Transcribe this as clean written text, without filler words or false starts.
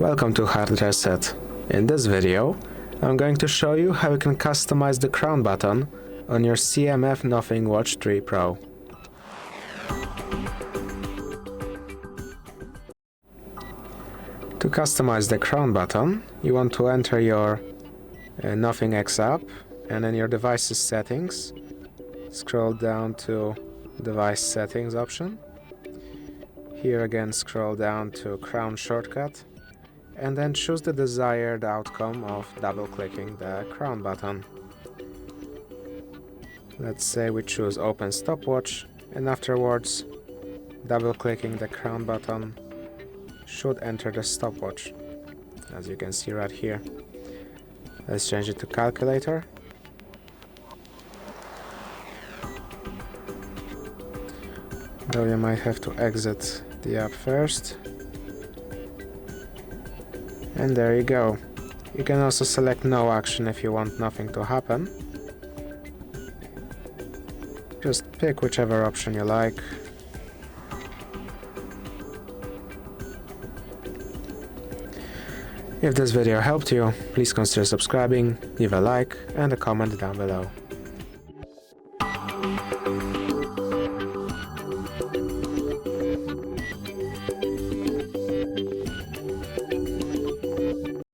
Welcome to Hard Reset. In this video, I'm going to show you how you can customize the crown button on your CMF Nothing Watch 3 Pro. To customize the crown button, you want to enter your Nothing X app, and in your device's settings, scroll down to Device Settings option. Here again, scroll down to Crown Shortcut, and then choose the desired outcome of double-clicking the crown button. Let's say we choose Open Stopwatch, and afterwards, double-clicking the crown button should enter the stopwatch, as you can see right here. Let's change it to Calculator. Though you might have to exit the app first. And there you go. You can also select no action if you want nothing to happen. Just pick whichever option you like. If this video helped you, please consider subscribing, leave a like and a comment down below.